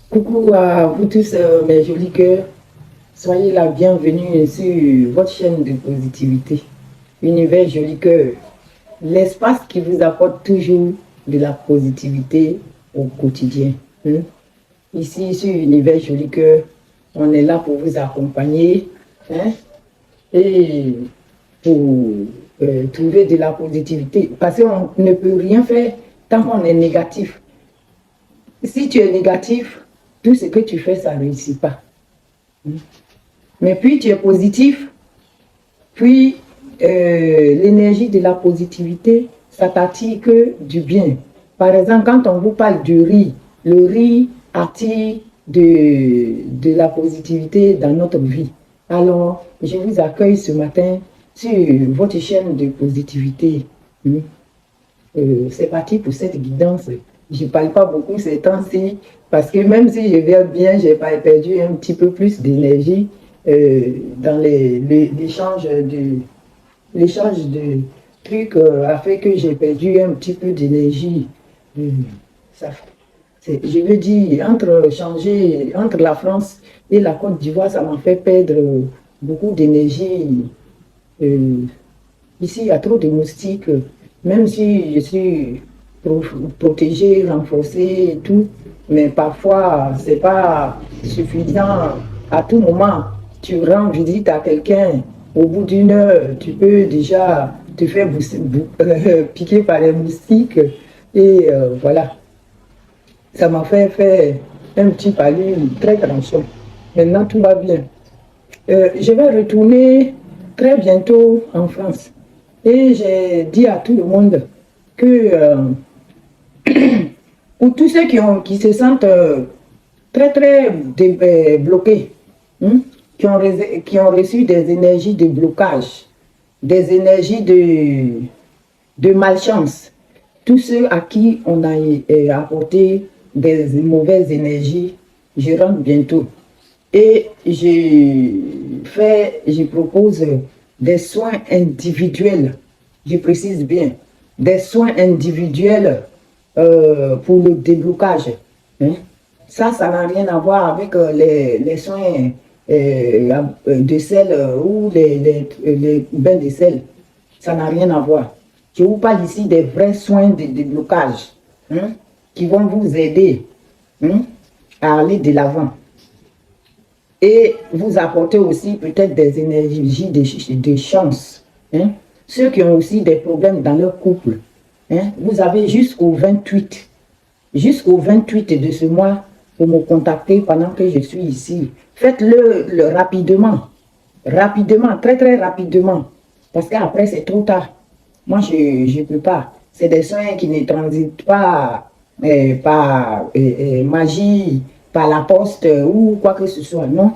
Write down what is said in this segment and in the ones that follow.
Coucou à vous tous, mes jolis cœurs. Soyez la bienvenue sur votre chaîne de positivité. Univers Joli Cœur, l'espace qui vous apporte toujours de la positivité au quotidien. Hein. Ici, sur Univers Joli Cœur, on est là pour vous accompagner, hein, et pour trouver de la positivité. Parce qu'on ne peut rien faire tant qu'on est négatif. Si tu es négatif, tout ce que tu fais, ça ne réussit pas. Mais puis tu es positif, puis l'énergie de la positivité, ça t'attire que du bien. Par exemple, quand on vous parle du riz, le riz attire de la positivité dans notre vie. Alors, je vous accueille ce matin sur votre chaîne de positivité. C'est parti pour cette guidance. Je ne parle pas beaucoup ces temps-ci, parce que même si je vais bien, j'ai pas perdu un petit peu plus d'énergie dans l'échange de trucs a fait que j'ai perdu un petit peu d'énergie. Ça, je veux dire, entre la France et la Côte d'Ivoire, ça m'a fait perdre beaucoup d'énergie. Euh, Ici, il y a trop de moustiques. Même si je suis protégée, renforcée et tout, mais parfois, ce n'est pas suffisant. À tout moment, tu rends visite à quelqu'un, au bout d'une heure, tu peux déjà te faire piquer par les moustiques. Et voilà, ça m'a fait faire un petit palier très tranchant. Maintenant, tout va bien. Je vais retourner très bientôt en France. Et j'ai dit à tout le monde que pour tous ceux qui se sentent très bloqués, hein, qui ont reçu des énergies de blocage, des énergies de malchance, tous ceux à qui on a apporté des mauvaises énergies, je rentre bientôt. Et je propose des soins individuels, je précise bien, des soins individuels pour le déblocage. Hein. Ça n'a rien à voir avec les soins de sel ou les bains de sel. Ça n'a rien à voir. Je vous parle ici des vrais soins de déblocage, hein, qui vont vous aider, hein, à aller de l'avant. Et vous apportez aussi peut-être des énergies de chance. Hein. Ceux qui ont aussi des problèmes dans leur couple, hein, vous avez jusqu'au 28 de ce mois pour me contacter pendant que je suis ici. Faites-le rapidement, très rapidement, parce qu'après c'est trop tard. Moi, je ne peux pas. C'est des soins qui ne transitent pas par magie, par la poste ou quoi que ce soit. Non.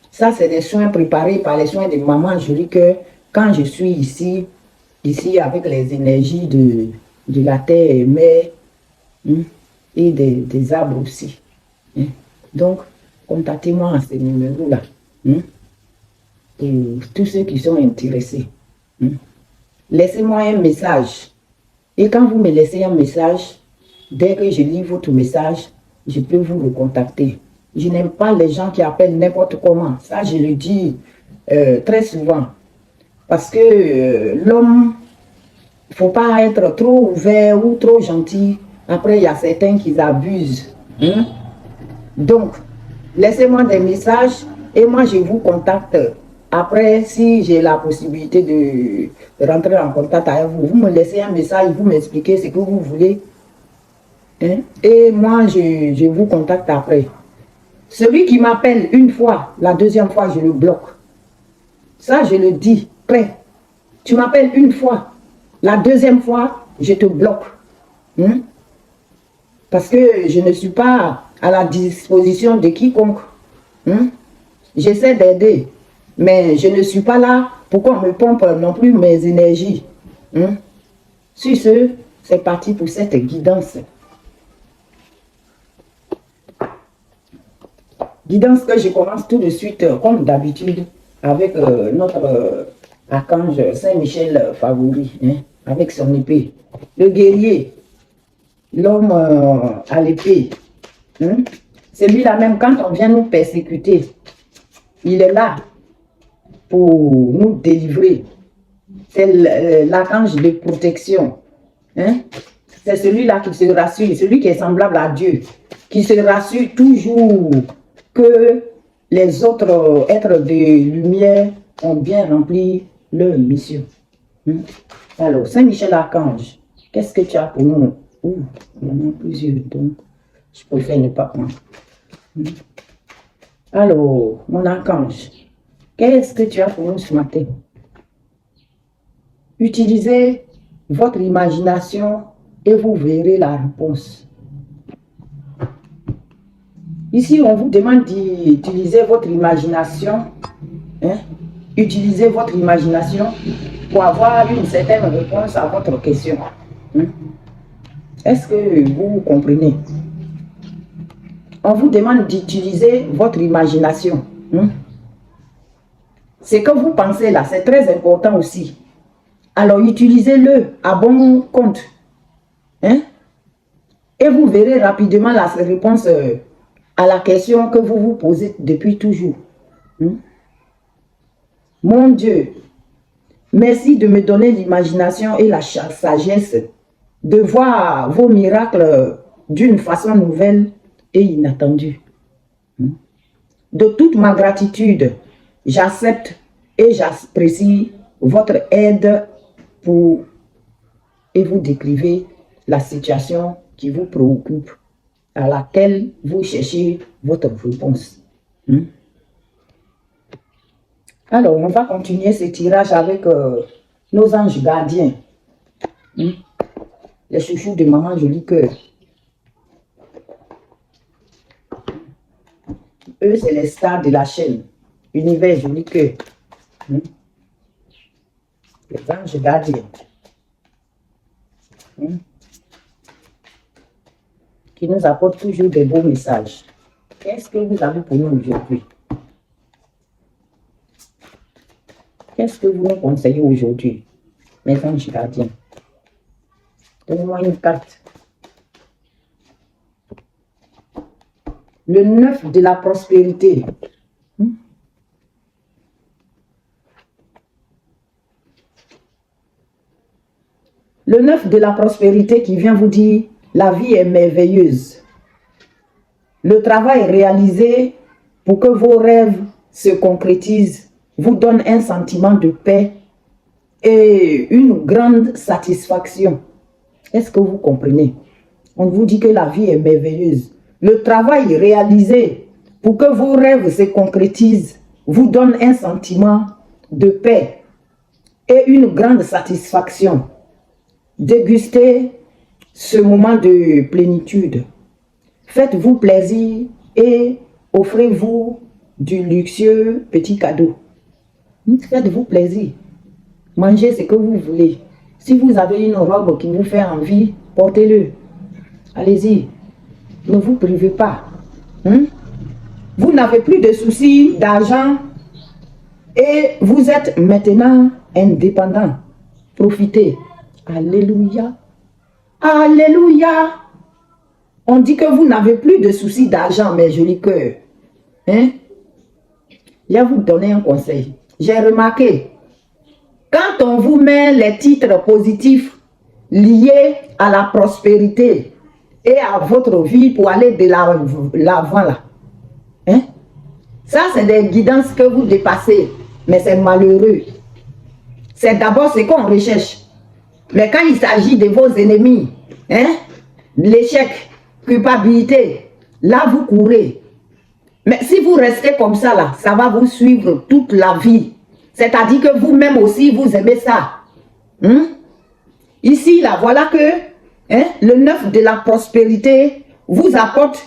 Ça, c'est des soins préparés par les soins de maman Jolie Cœur quand je suis ici avec les énergies de la terre, mer, hein, et des arbres aussi. Hein. Donc, contactez-moi à ce numéro-là. Hein, pour tous ceux qui sont intéressés. Hein. Laissez-moi un message. Et quand vous me laissez un message, dès que je lis votre message, je peux vous recontacter. Je n'aime pas les gens qui appellent n'importe comment. Ça, je le dis très souvent. Parce que l'homme, il ne faut pas être trop ouvert ou trop gentil. Après, il y a certains qui abusent. Hein? Donc, laissez-moi des messages et moi, je vous contacte. Après, si j'ai la possibilité de rentrer en contact avec vous, vous me laissez un message, vous m'expliquez ce que vous voulez. Hein? Et moi, je vous contacte après. Celui qui m'appelle une fois, la deuxième fois, je le bloque. Ça, je le dis, prêt. Tu m'appelles une fois, la deuxième fois, je te bloque. Hein? Parce que je ne suis pas à la disposition de quiconque. Hein? J'essaie d'aider, mais je ne suis pas là pour qu'on me pompe non plus mes énergies. Hein? Sur ce, c'est parti pour cette guidance. Guidance que je commence tout de suite, comme d'habitude, avec notre archange Saint-Michel favori, hein, avec son épée. Le guerrier, l'homme à l'épée. Hein. Celui-là même, quand on vient nous persécuter, il est là pour nous délivrer. C'est l'archange de protection. Hein? C'est celui-là qui se rassure, celui qui est semblable à Dieu, qui se rassure toujours que les autres êtres de lumière ont bien rempli leur mission. Alors, Saint-Michel Archange, qu'est-ce que tu as pour nous? Il y en a plusieurs, donc je préfère ne pas prendre. Alors, mon archange, qu'est-ce que tu as pour nous ce matin? Utilisez votre imagination et vous verrez la réponse. Ici, on vous demande d'utiliser votre imagination. Hein? Utilisez votre imagination pour avoir une certaine réponse à votre question. Est-ce que vous comprenez? On vous demande d'utiliser votre imagination. Ce que vous pensez là, c'est très important aussi. Alors, utilisez-le à bon compte. Et vous verrez rapidement la réponse à la question que vous vous posez depuis toujours. Mon Dieu, merci de me donner l'imagination et la sagesse de voir vos miracles d'une façon nouvelle et inattendue. De toute ma gratitude, j'accepte et j'apprécie votre aide et vous décrivez la situation qui vous préoccupe, à laquelle vous cherchez votre réponse. Alors, on va continuer ce tirage avec nos anges gardiens. Les chouchous de Maman Joli Cœur. Eux, c'est les stars de la chaîne. Univers Joli Cœur. Les anges gardiens. Qui nous apportent toujours des beaux messages. Qu'est-ce que vous avez pour nous aujourd'hui? Qu'est-ce que vous nous conseillez aujourd'hui, mes anges gardiens? Donnez-moi une carte. Le 9 de la prospérité. Le 9 de la prospérité qui vient vous dire, la vie est merveilleuse. Le travail réalisé pour que vos rêves se concrétisent vous donne un sentiment de paix et une grande satisfaction. Est-ce que vous comprenez? On vous dit que la vie est merveilleuse. Le travail réalisé pour que vos rêves se concrétisent vous donne un sentiment de paix et une grande satisfaction. Dégustez ce moment de plénitude. Faites-vous plaisir et offrez-vous du luxueux petit cadeau. Faites-vous plaisir. Mangez ce que vous voulez. Si vous avez une robe qui vous fait envie, portez-le. Allez-y. Ne vous privez pas. Vous n'avez plus de soucis d'argent et vous êtes maintenant indépendant. Profitez. Alléluia. Alléluia. On dit que vous n'avez plus de soucis d'argent, mes jolis cœurs. Je vais vous donner un conseil. J'ai remarqué, quand on vous met les titres positifs liés à la prospérité et à votre vie pour aller de l'avant là, ça c'est des guidances que vous dépassez, mais c'est malheureux. C'est d'abord ce qu'on recherche. Mais quand il s'agit de vos ennemis, l'échec, culpabilité, là vous courez. Mais si vous restez comme ça là, ça va vous suivre toute la vie. C'est-à-dire que vous-même aussi, vous aimez ça. Ici, là, voilà que le 9 de la prospérité vous apporte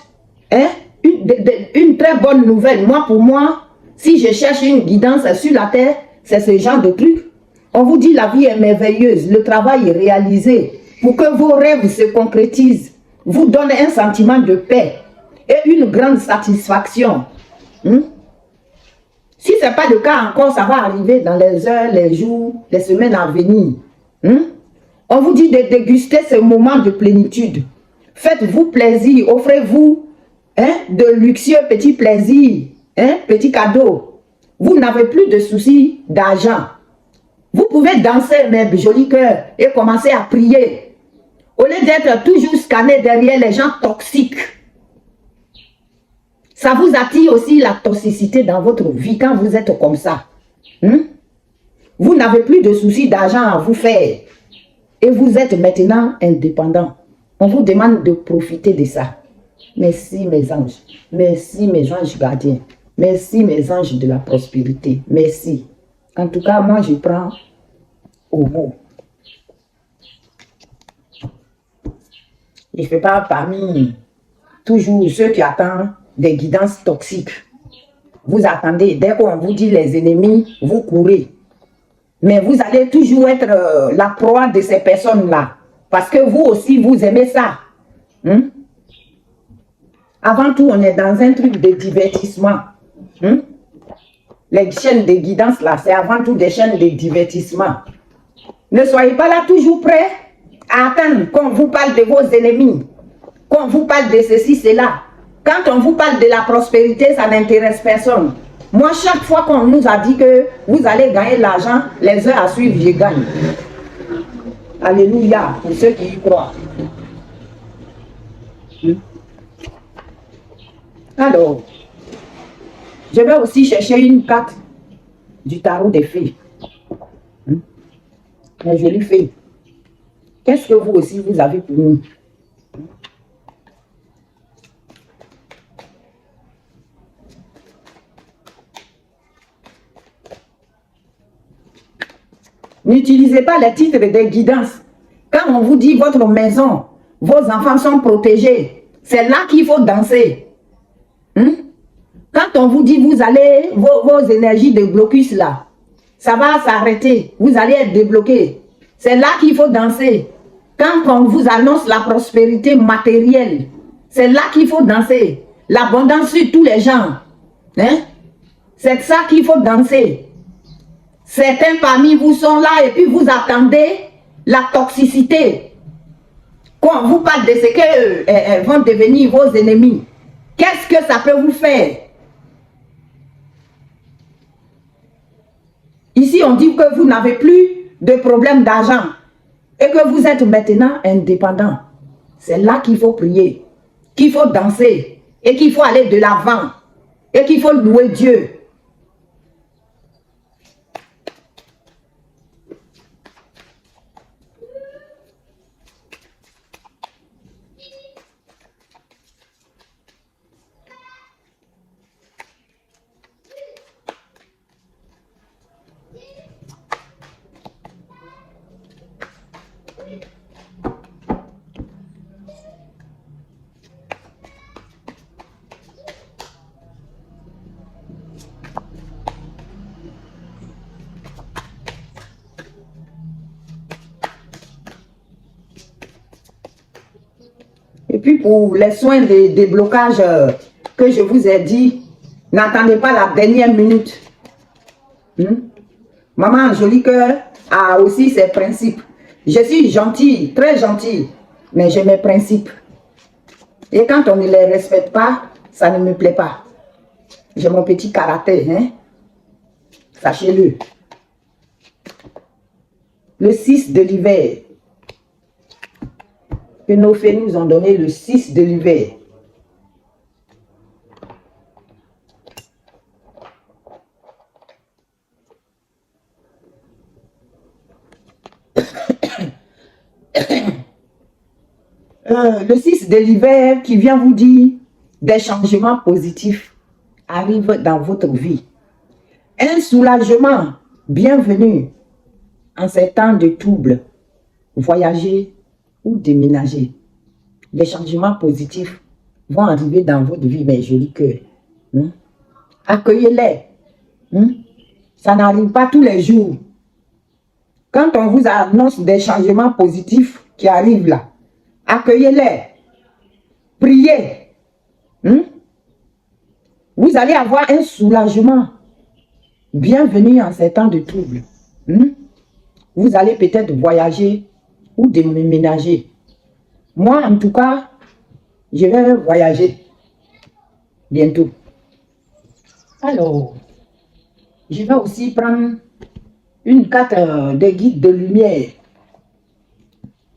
une très bonne nouvelle. Moi, pour moi, si je cherche une guidance sur la terre, c'est ce genre de truc. On vous dit la vie est merveilleuse, le travail est réalisé pour que vos rêves se concrétisent, vous donne un sentiment de paix et une grande satisfaction. Si ce n'est pas le cas encore, ça va arriver dans les heures, les jours, les semaines à venir. On vous dit de déguster ce moment de plénitude. Faites-vous plaisir, offrez-vous hein, de luxueux petits plaisirs, hein, petits cadeaux. Vous n'avez plus de soucis d'argent. Vous pouvez danser, mes jolis cœurs, et commencer à prier. Au lieu d'être toujours scanné derrière les gens toxiques. Ça vous attire aussi la toxicité dans votre vie quand vous êtes comme ça. Vous n'avez plus de soucis d'argent à vous faire. Et vous êtes maintenant indépendant. On vous demande de profiter de ça. Merci mes anges. Merci mes anges gardiens. Merci mes anges de la prospérité. Merci. En tout cas, moi je prends au mot. Je ne fais pas parmi toujours ceux qui attendent des guidances toxiques. Vous attendez, dès qu'on vous dit les ennemis, vous courez. Mais vous allez toujours être la proie de ces personnes-là. Parce que vous aussi, vous aimez ça. Avant tout, on est dans un truc de divertissement. Les chaînes de guidance, là, c'est avant tout des chaînes de divertissement. Ne soyez pas là toujours prêts à attendre qu'on vous parle de vos ennemis, qu'on vous parle de ceci, cela. Quand on vous parle de la prospérité, ça n'intéresse personne. Moi, chaque fois qu'on nous a dit que vous allez gagner l'argent, les heures à suivre, je gagne. Alléluia, pour ceux qui y croient. Alors, je vais aussi chercher une carte du tarot des fées. Une jolie fée. Qu'est-ce que vous aussi, vous avez pour nous? N'utilisez pas les titres de guidance. Quand on vous dit votre maison, vos enfants sont protégés, c'est là qu'il faut danser. Quand on vous dit vous allez, vos énergies de blocus là, ça va s'arrêter, vous allez être débloqué. C'est là qu'il faut danser. Quand on vous annonce la prospérité matérielle, c'est là qu'il faut danser. L'abondance sur tous les gens. C'est ça qu'il faut danser. Certains parmi vous sont là et puis vous attendez la toxicité. Quand on vous parle de ce qu'elles vont devenir vos ennemis, qu'est-ce que ça peut vous faire? Ici, on dit que vous n'avez plus de problème d'argent et que vous êtes maintenant indépendant. C'est là qu'il faut prier, qu'il faut danser et qu'il faut aller de l'avant et qu'il faut louer Dieu. Et puis pour les soins de déblocage que je vous ai dit, n'attendez pas la dernière minute. Maman Joli Cœur a aussi ses principes. Je suis gentille, très gentille, mais j'ai mes principes. Et quand on ne les respecte pas, ça ne me plaît pas. J'ai mon petit caractère, sachez-le. Le 6 de l'hiver. Que nos fées nous ont donné le 6 de l'hiver. Le 6 de l'hiver qui vient vous dire des changements positifs arrivent dans votre vie. Un soulagement bienvenu en ces temps de trouble. Voyager ou déménager. Les changements positifs vont arriver dans votre vie, mes jolis cœurs. Accueillez-les. Ça n'arrive pas tous les jours. Quand on vous annonce des changements positifs qui arrivent là, accueillez-les. Priez. Vous allez avoir un soulagement. Bienvenue en ces temps de trouble. Vous allez peut-être voyager ou déménager. Moi, en tout cas, je vais voyager. bientôt. Alors, je vais aussi prendre une carte de guide de lumière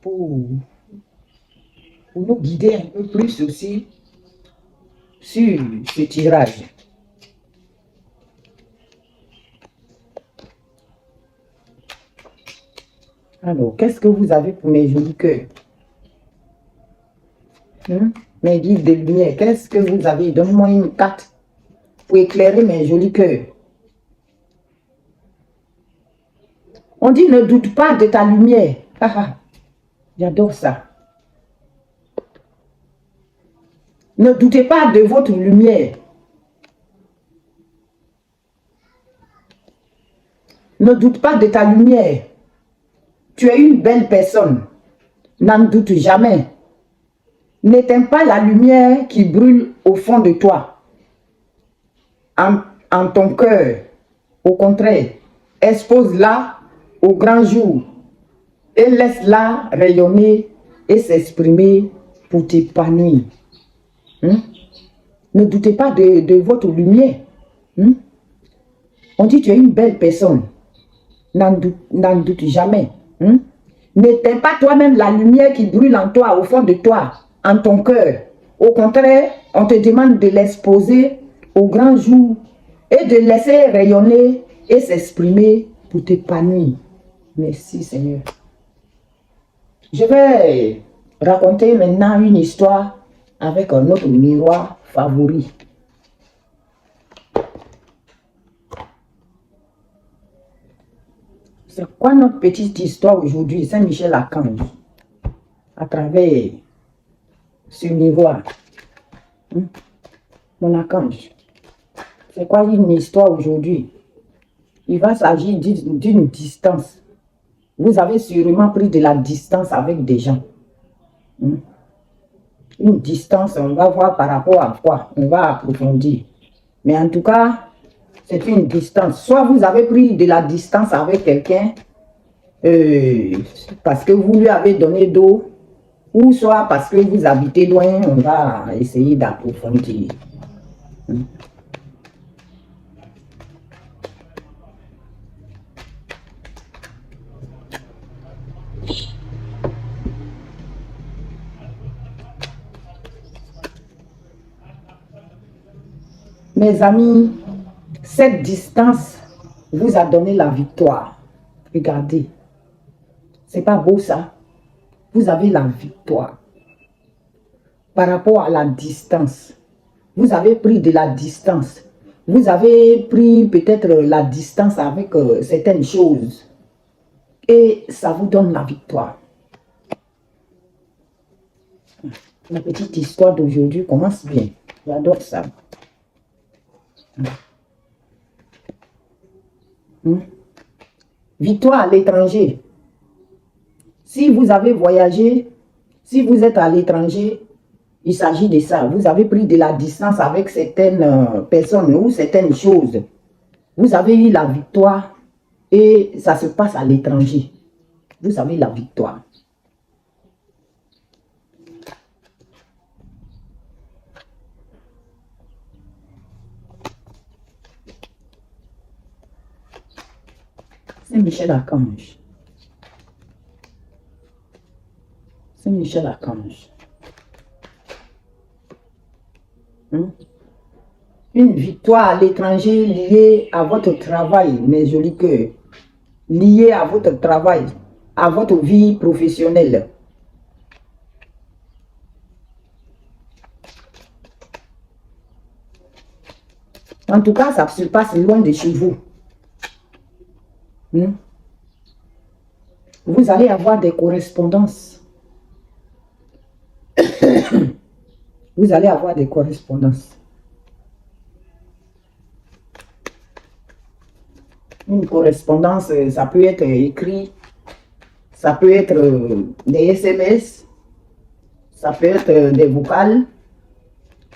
pour, pour nous guider un peu plus aussi sur ce tirage. Alors, qu'est-ce que vous avez pour mes jolis cœurs? Mes guides de lumière, qu'est-ce que vous avez? Donne-moi une carte pour éclairer mes jolis cœurs. On dit ne doute pas de ta lumière. Ah, ah, j'adore ça. Ne doutez pas de votre lumière. Ne doute pas de ta lumière. Tu es une belle personne. N'en doute jamais. N'éteins pas la lumière qui brûle au fond de toi, en ton cœur. Au contraire, expose-la au grand jour et laisse-la rayonner et s'exprimer pour t'épanouir. Ne doutez pas de votre lumière. On dit tu es une belle personne. N'en doute jamais. N'éteins pas toi-même la lumière qui brûle en toi, au fond de toi, en ton cœur. Au contraire, on te demande de l'exposer au grand jour et de laisser rayonner et s'exprimer pour t'épanouir. Merci Seigneur. Je vais raconter maintenant une histoire avec notre miroir favori. C'est quoi notre petite histoire aujourd'hui? Saint-Michel-Archange, à travers ce miroir. Mon archange, c'est quoi une histoire aujourd'hui? Il va s'agir d'une distance. Vous avez sûrement pris de la distance avec des gens. Une distance, on va voir par rapport à quoi? On va approfondir. Mais en tout cas, c'est une distance. Soit vous avez pris de la distance avec quelqu'un parce que vous lui avez donné d'eau, ou soit parce que vous habitez loin, on va essayer d'approfondir. Mes amis, cette distance vous a donné la victoire. Regardez, c'est pas beau ça? Vous avez la victoire par rapport à la distance. Vous avez pris de la distance. Vous avez pris peut-être la distance avec certaines choses. Et ça vous donne la victoire. La petite histoire d'aujourd'hui commence bien. J'adore ça. Victoire à l'étranger. Si vous avez voyagé, si vous êtes à l'étranger, il s'agit de ça. Vous avez pris de la distance avec certaines personnes ou certaines choses. Vous avez eu la victoire et ça se passe à l'étranger. Vous avez la victoire. Saint-Michel-Archange. Saint-Michel-Archange. Une victoire à l'étranger liée à votre travail, mes jolis cœurs. Liée à votre travail, à votre vie professionnelle. En tout cas, ça se passe loin de chez vous. Vous allez avoir des correspondances. Vous allez avoir des correspondances. Une correspondance, ça peut être écrit, ça peut être des SMS, ça peut être des vocales.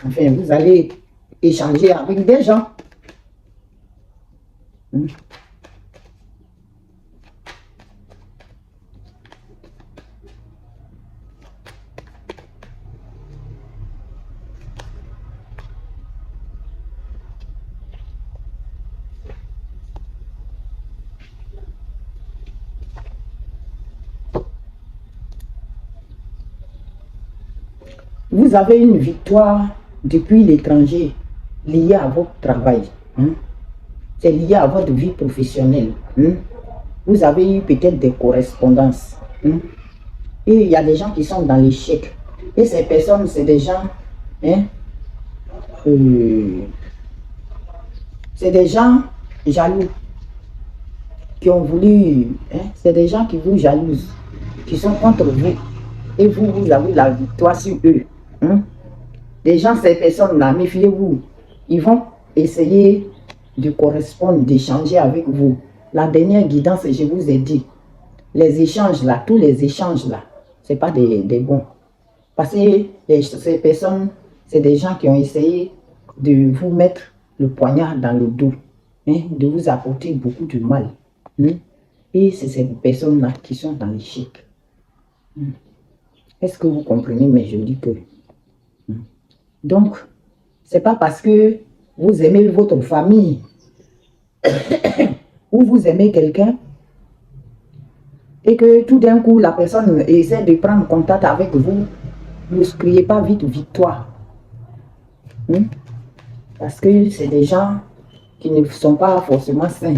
Enfin, vous allez échanger avec des gens. Vous avez une victoire depuis l'étranger liée à votre travail. Hein? C'est lié à votre vie professionnelle. Hein? Vous avez eu peut-être des correspondances. Hein? Et il y a des gens qui sont dans l'échec. Et ces personnes, c'est des gens, hein, c'est des gens jaloux qui ont voulu, hein, c'est des gens qui vous jalousent, qui sont contre vous. Et vous, vous avez la victoire sur eux. Hein? Des gens, ces personnes-là, méfiez-vous. Ils vont essayer de correspondre, d'échanger avec vous. La dernière guidance, je vous ai dit, les échanges là, tous les échanges là, ce n'est pas des bons. Parce que ces personnes, c'est des gens qui ont essayé de vous mettre le poignard dans le dos, hein, de vous apporter beaucoup de mal. Hein. Et c'est ces personnes-là qui sont dans l'échec. Hein. Est-ce que vous comprenez mes jolis cœurs? Hein. Donc, ce n'est pas parce que vous aimez votre famille ou vous aimez quelqu'un et que tout d'un coup, la personne essaie de prendre contact avec vous, ne criez pas vite victoire. Hein? Parce que c'est des gens qui ne sont pas forcément sains.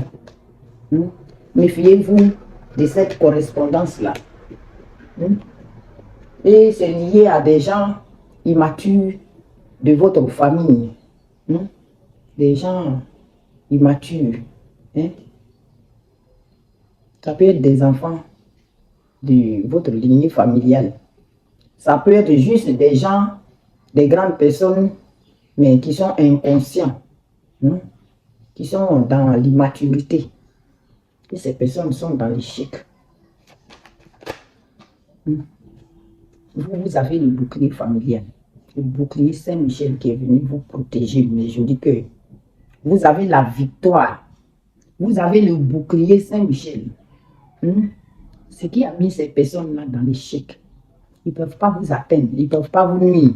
Hein? Méfiez-vous de cette correspondance-là. Hein? Et c'est lié à des gens immatures de votre famille. Hein? Des gens immatures. Hein? Ça peut être des enfants de votre lignée familiale. Ça peut être juste des gens, des grandes personnes, mais qui sont inconscients, hein, qui sont dans l'immaturité. Et ces personnes sont dans l'échec. Vous, vous avez le bouclier familial, le bouclier Saint-Michel qui est venu vous protéger. Mais je dis que vous avez la victoire. Vous avez le bouclier Saint-Michel. Ce qui a mis ces personnes-là dans l'échec. Ils ne peuvent pas vous atteindre, ils ne peuvent pas vous nuire.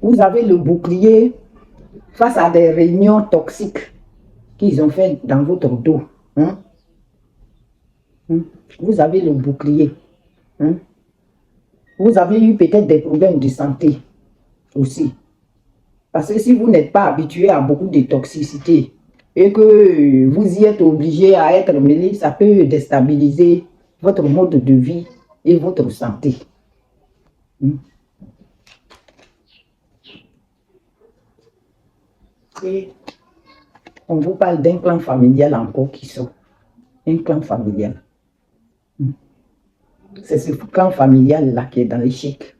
Vous avez le bouclier face à des réunions toxiques qu'ils ont fait dans votre dos. Hein? Vous avez le bouclier. Hein? Vous avez eu peut-être des problèmes de santé aussi. Parce que si vous n'êtes pas habitué à beaucoup de toxicité et que vous y êtes obligé à être mêlé, ça peut déstabiliser votre mode de vie et votre santé. Et on vous parle d'un clan familial encore qui sort. Un clan familial. C'est ce clan familial-là qui est dans l'échec.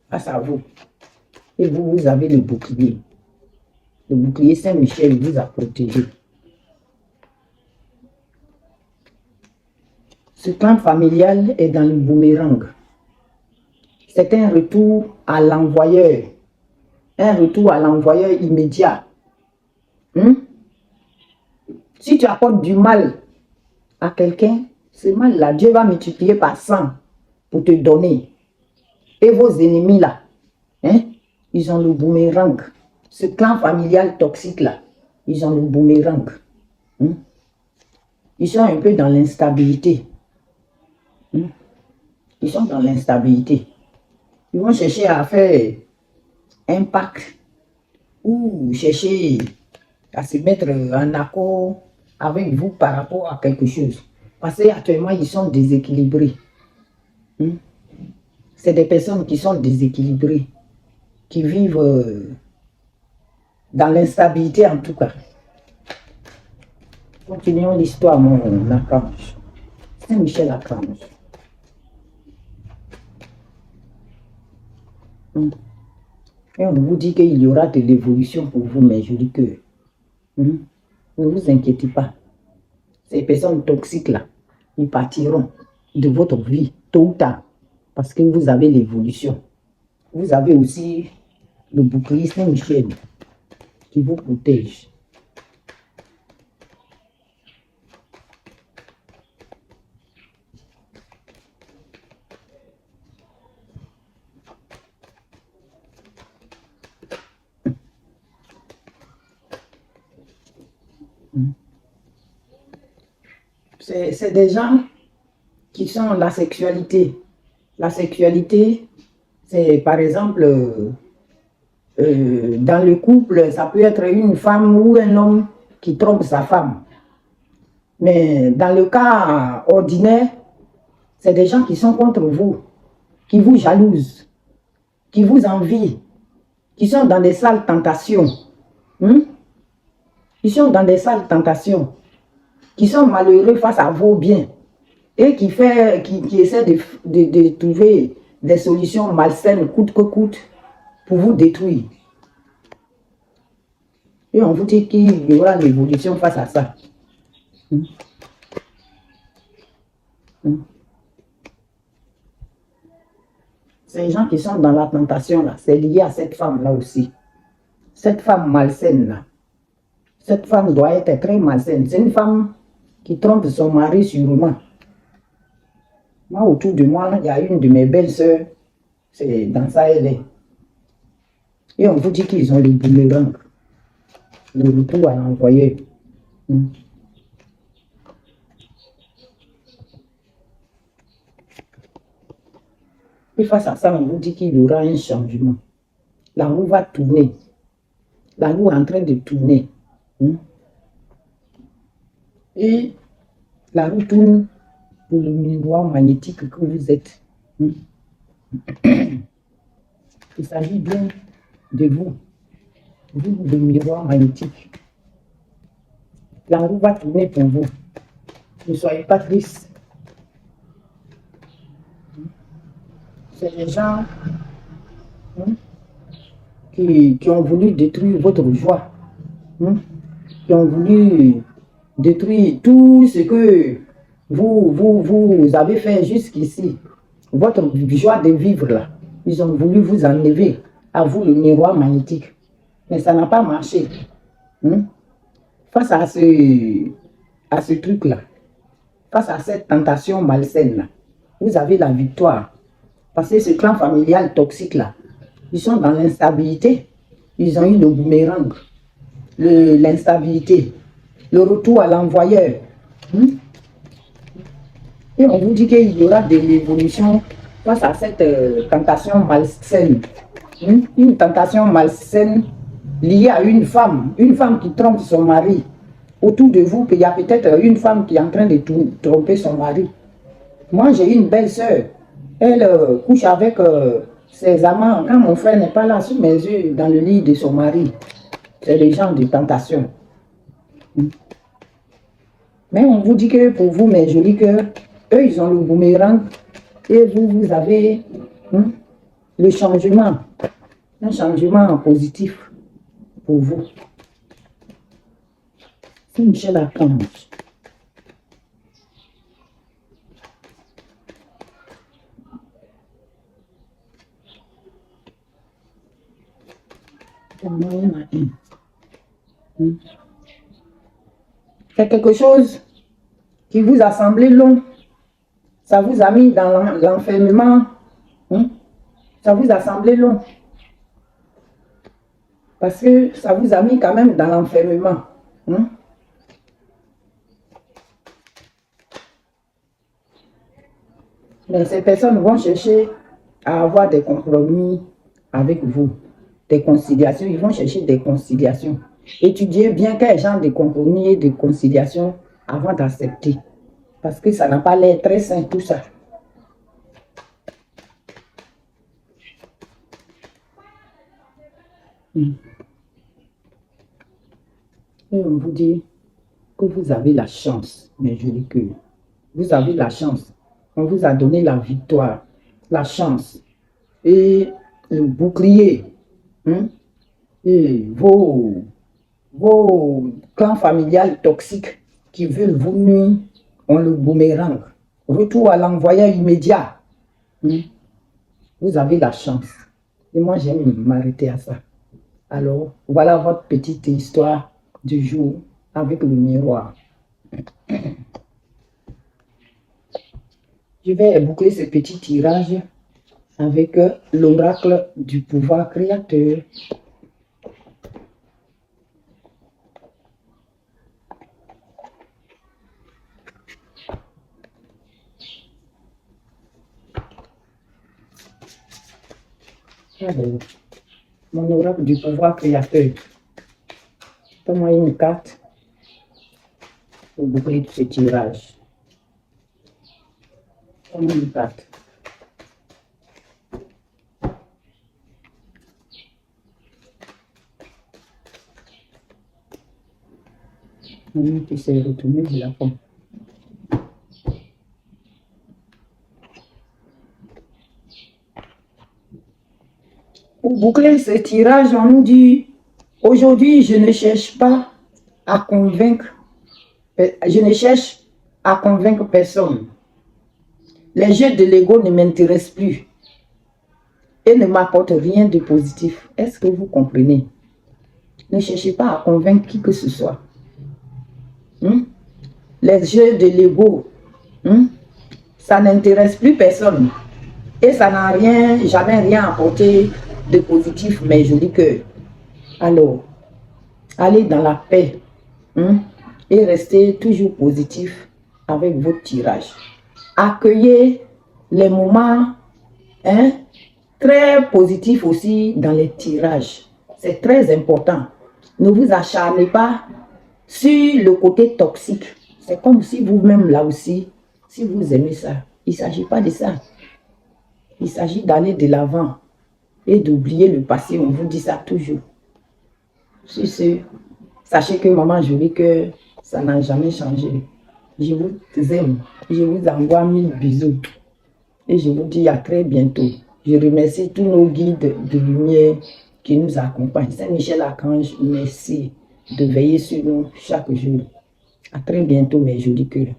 Face à vous. Et vous, vous avez le bouclier. Le bouclier Saint-Michel vous a protégé. Ce clan familial est dans le boomerang. C'est un retour à l'envoyeur. Un retour à l'envoyeur immédiat. Si tu apportes du mal à quelqu'un, ce mal-là, Dieu va multiplier par 100 pour te donner. Et vos ennemis-là, ils ont le boomerang. Ce clan familial toxique-là, ils ont le boomerang. Ils sont un peu dans l'instabilité. Ils sont dans l'instabilité. Ils vont chercher à faire un pacte ou chercher à se mettre en accord avec vous par rapport à quelque chose. Parce qu'actuellement, ils sont déséquilibrés. C'est des personnes qui sont déséquilibrées, qui vivent dans l'instabilité en tout cas. Continuons l'histoire, mon archange. Saint-Michel Archange. Et on vous dit qu'il y aura de l'évolution pour vous, mais je dis que ne vous inquiétez pas. Ces personnes toxiques-là, ils partiront de votre vie tôt ou tard parce que vous avez l'évolution. Vous avez aussi le bouclier Saint-Michel qui vous protège. C'est des gens qui sont la sexualité. La sexualité, c'est par exemple, dans le couple, ça peut être une femme ou un homme qui trompe sa femme. Mais dans le cas ordinaire, c'est des gens qui sont contre vous, qui vous jalousent, qui vous envient, qui sont dans des sales tentations. Ils sont dans des sales tentations, qui sont malheureux face à vos biens et qui essaient de trouver des solutions malsaines, coûte que coûte, pour vous détruire. Et on vous dit qu'il y aura l'évolution face à ça. Ces gens qui sont dans la tentation, là, c'est lié à cette femme-là aussi. Cette femme malsaine-là. Cette femme doit être très malsaine. C'est une femme qui trompe son mari sûrement. Moi, autour de moi, il y a une de mes belles-sœurs. C'est dans ça, elle est. Et on vous dit qu'ils ont le boomerang. Le retour à l'envoyer. Et face à ça, on vous dit qu'il y aura un changement. La roue va tourner. La roue est en train de tourner. Et la roue tourne pour le miroir magnétique que vous êtes. Il s'agit bien de vous. Vous, le miroir magnétique. La roue va tourner pour vous. Ne soyez pas triste. C'est les gens qui ont voulu détruire votre joie. Qui ont voulu détruire tout ce que vous avez fait jusqu'ici. Votre joie de vivre là. Ils ont voulu vous enlever à vous le miroir magnétique. Mais ça n'a pas marché. Face à ce truc-là, face à cette tentation malsaine-là, vous avez la victoire. Parce que ce clan familial toxique-là, ils sont dans l'instabilité. Ils ont eu le boomerang, l'instabilité, le retour à l'envoyeur. Et on vous dit qu'il y aura de l'évolution face à cette tentation malsaine. Une tentation malsaine liée à une femme qui trompe son mari. Autour de vous, il y a peut-être une femme qui est en train de tromper son mari. Moi, j'ai une belle-sœur. Elle couche avec ses amants. Quand mon frère n'est pas là, sous mes yeux, dans le lit de son mari. C'est le genre de tentation. Mais on vous dit que pour vous, mes jolis cœurs, eux, ils ont le boomerang. Et vous avez le changement. Un changement positif pour vous. C'est Michel Archange. C'est quelque chose qui vous a semblé long. Ça vous a mis dans l'enfermement. Ça vous a semblé long. Parce que ça vous a mis quand même dans l'enfermement. Mais ces personnes vont chercher à avoir des compromis avec vous, des conciliations. Ils vont chercher des conciliations. Étudiez bien quel genre de compromis et de conciliation avant d'accepter. Parce que ça n'a pas l'air très sain tout ça. Et on vous dit que vous avez la chance, mes jolis cœurs. Vous avez la chance. On vous a donné la victoire, la chance et le bouclier. Et vos clans familiales toxiques qui veulent vous nuire ont le boomerang. Retour à l'envoyeur immédiat. Vous avez la chance. Et moi, j'aime m'arrêter à ça. Alors, voilà votre petite histoire du jour avec le miroir. Je vais boucler ce petit tirage avec l'oracle du pouvoir créateur. Alors, mon oracle du pouvoir créateur. Donne-moi une carte pour boucler ce tirage. Donne-moi une carte. Qui s'est retourné de la pomme. Pour boucler ce tirage, on nous dit, aujourd'hui, je ne cherche pas à convaincre, je ne cherche à convaincre personne. Les jeux de l'ego ne m'intéressent plus et ne m'apportent rien de positif. Est-ce que vous comprenez? Ne cherchez pas à convaincre qui que ce soit. Les jeux de l'ego, ça n'intéresse plus personne. Et ça n'a jamais rien apporté de positif, mais je dis que, alors, allez dans la paix et restez toujours positif avec votre tirage. Accueillez les moments très positifs aussi dans les tirages. C'est très important. Ne vous acharnez pas sur le côté toxique. C'est comme si vous-même là aussi, si vous aimez ça, il ne s'agit pas de ça. Il s'agit d'aller de l'avant et d'oublier le passé. On vous dit ça toujours. Sur ce, sachez que maman Jolie, que ça n'a jamais changé. Je vous aime. Je vous envoie 1000 bisous. Et je vous dis à très bientôt. Je remercie tous nos guides de lumière qui nous accompagnent. Saint-Michel Archange, merci de veiller sur nous chaque jour. À très bientôt, mes jolis cœurs.